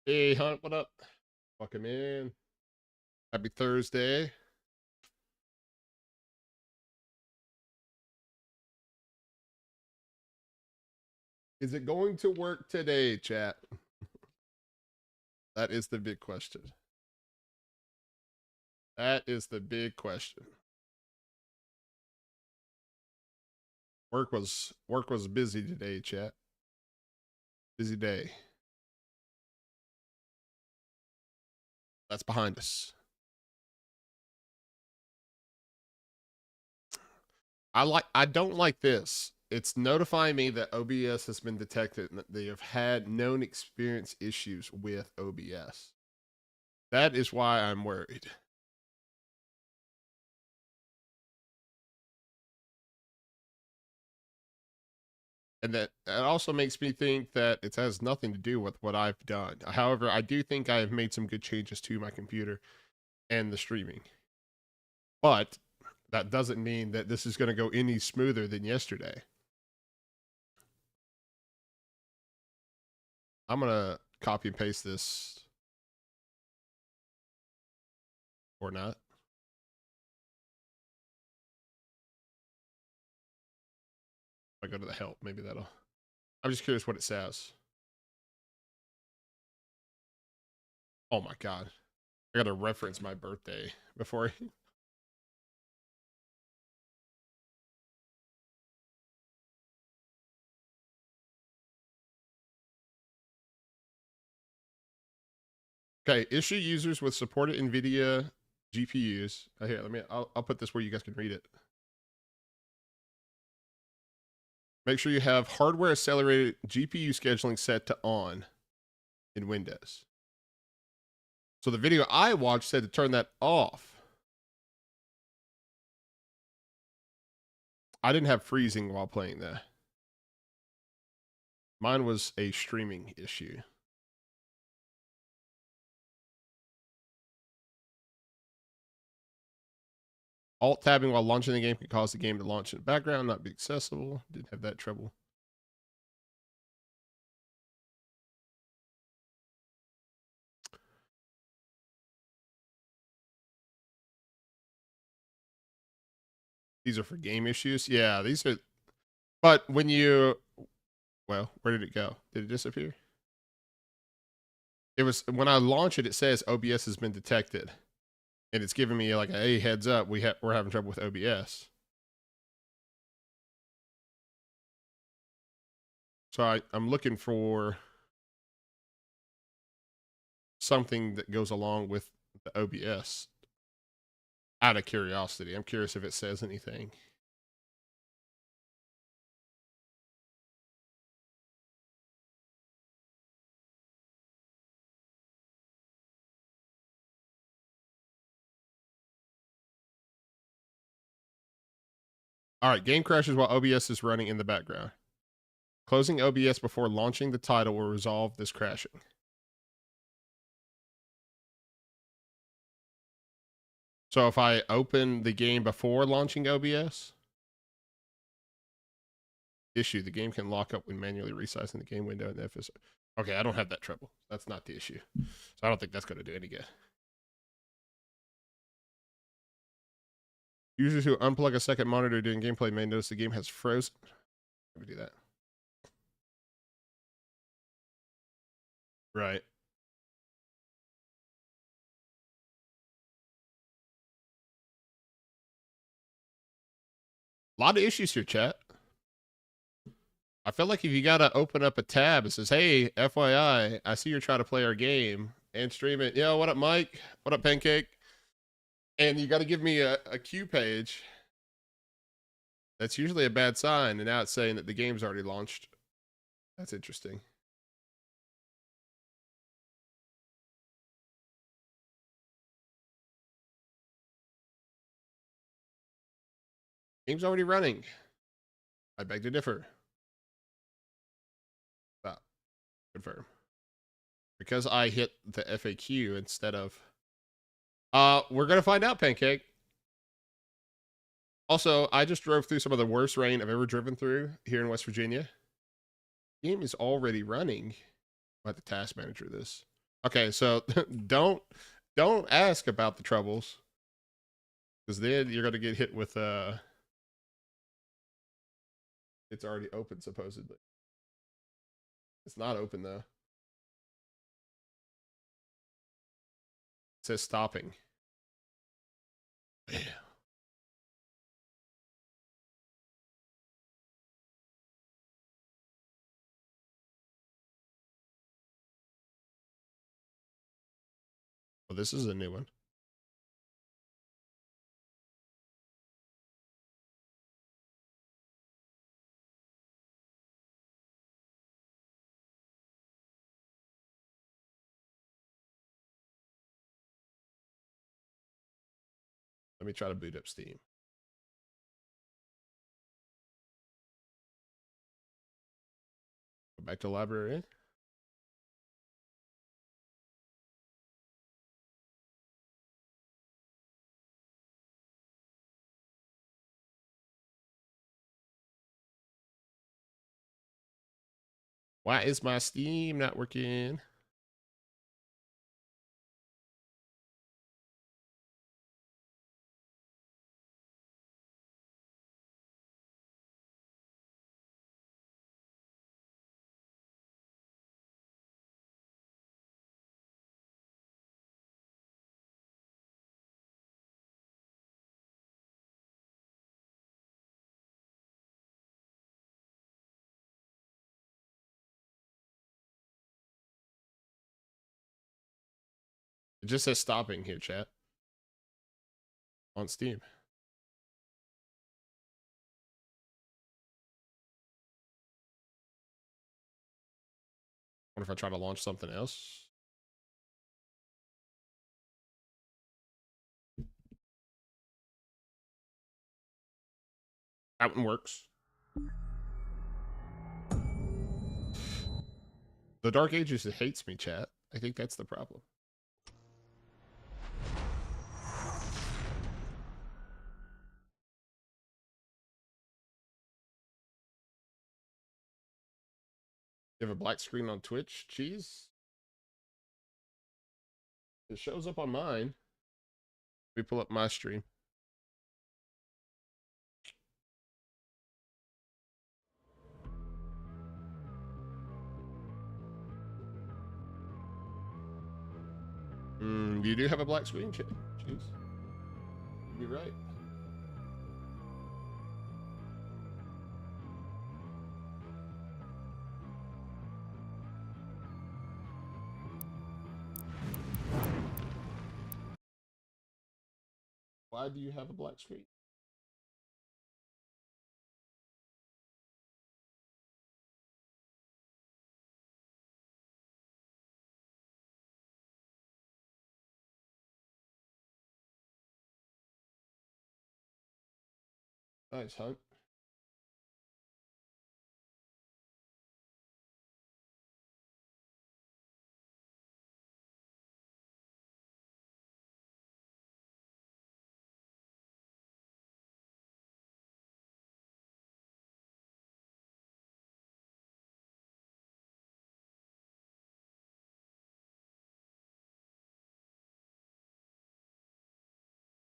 Hey, Hunt, what up? Welcome in. Happy Thursday. Is it going to work today, chat? That is the big question. That is the big question. Work was busy today, chat. Busy day. That's behind us. I don't like this. It's notifying me that OBS has been detected and that they have had known experience issues with OBS. That is why I'm worried. And that also makes me think that it has nothing to do with what I've done. However, I do think I have made some good changes to my computer and the streaming. But that doesn't mean that this is going to go any smoother than yesterday. I'm going to copy and paste this or not. If I go to the help, maybe that'll. I'm just curious what it says. Oh my God. I got to reference my birthday before. Okay, issue users with supported NVIDIA GPUs. Here, I'll put this where you guys can read it. Make sure you have hardware accelerated GPU scheduling set to on in Windows. So the video I watched said to turn that off. I didn't have freezing while playing that. Mine was a streaming issue. Alt tabbing while launching the game can cause the game to launch in the background, not be accessible. Didn't have that trouble. These are for game issues. Yeah, these are. But when you, well, where did it go? Did it disappear? It was when I launch it. It says OBS has been detected, and it's giving me like a hey, heads up. We're having trouble with OBS. So I'm looking for something that goes along with the OBS. Out of curiosity, I'm curious if it says anything. All right, game crashes while OBS is running in the background. Closing OBS before launching the title will resolve this crashing. So if I open the game before launching OBS, issue, the game can lock up when manually resizing the game window in the FS. Okay, I don't have that trouble. That's not the issue. So I don't think that's going to do any good. Users who unplug a second monitor during gameplay may notice the game has frozen. Let me do that. Right. A lot of issues here, chat. I feel like if you gotta open up a tab, it says, "Hey, FYI, I see you're trying to play our game and stream it." Yo, what up, Mike? What up, Pancake? And you got to give me a queue page. That's usually a bad sign, and now it's saying that the game's already launched. That's interesting. Game's already running. I beg to differ. Stop. Confirm. Because I hit the FAQ instead of. We're gonna find out, Pancake. Also, I just drove through some of the worst rain I've ever driven through here in West Virginia. Game is already running. I have to task manager this. Okay, so don't ask about the troubles, because then you're gonna get hit with it's already open supposedly. It's not open though. It says stopping. Yeah. Well, this is a new one. Let me try to boot up Steam. Go back to library. Why is my Steam not working? It just says stopping here, chat. On Steam. What if I try to launch something else? That one works. The Dark Ages hates me, chat. I think that's the problem. You have a black screen on Twitch? Cheese? It shows up on mine. Let me pull up my stream. You do have a black screen, cheese. You're right. Why do you have a black screen? Nice, Hunt.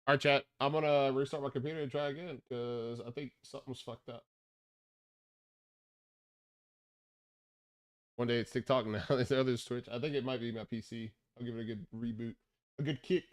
All right, chat. I'm gonna restart my computer and try again because I think something's fucked up. One day it's TikTok now. The other's Twitch. I think it might be my PC. I'll give it a good reboot, a good kick.